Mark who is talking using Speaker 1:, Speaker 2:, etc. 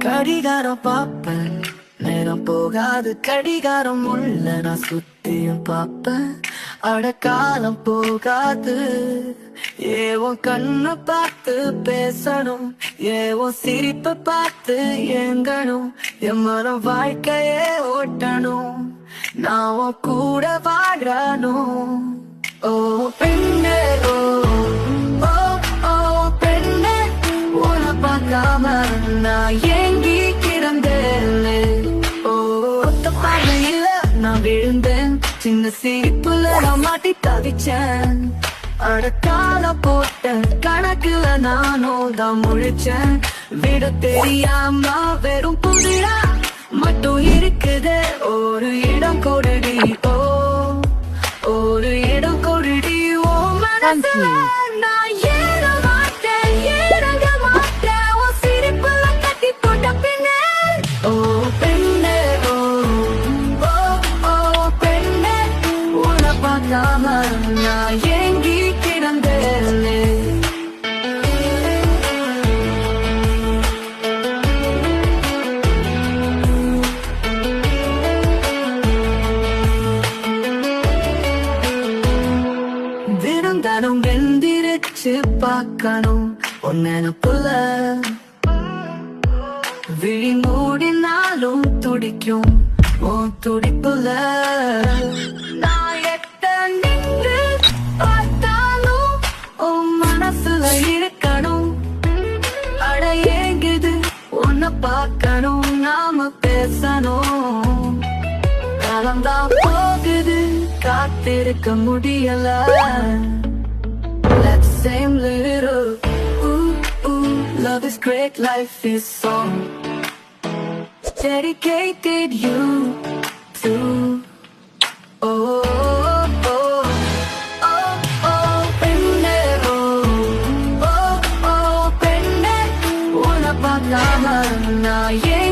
Speaker 1: கடிகாரம் பாப்பேன், நேரம் போகாது கடிகாரம் உள்ள நான் சுத்தியும் பாப்பேன். அட காலம் போகாது, ஏவன் கண்ணை பார்த்து பேசணும், ஏவன் சிரிப்பை பார்த்து ஏங்கணும், என் மனம் வாழ்க்கையே ஓட்டணும், நான் உன் கூட வாழணும். ஓ பெண்ணே, ஓ ஓ ஓ பெண்ணே, உன்னை பார்க்காம நான் ஏங்கி கிடந்தேன். ஓ ஒத்த பார்வையில நான் விழுந்தேன், சின்ன சிரிப்புல நான் மாட்டி தவிச்சேன். அட கால போட்ட கணக்குல நானும் தான் முழிச்சேன். விட தெரியாம வெறும் புதிரா மட்டும் இருக்குது. ஒரு இடம் கொடுடி, ஓ ஒரு இடம் கொடுடி, ஓ மனசுல நான் ஏற மாட்டேன், ஏறங்க மாட்டேன், ஓ சிரிப்புல கட்டி போட்ட பின்னே. ஓ பெண்ணே, ஓ ஓ ஓ பெண்ணே, உன்னை பார்க்காம நான் ஏங்கி கிடந்தேன். தினம் வெந்திருச்சு பார்க்கணும் உன் நினப்புல, விழி மூடினாலும் துடிக்கும் உன் துடிப்புல. நான் எட்ட நின்று பார்த்தாலும் உன் மனசுல இருக்கணும். அட ஏங்குது உன்னை பார்க்கணும், நாம பேசணும். காலம்தான் போகுது, காத்திருக்க முடியல. That same little ooh, ooh, love is great, life is song dedicated you to. Oh, oh, oh, oh, penne, oh, oh, oh, penne, una pakama na ye.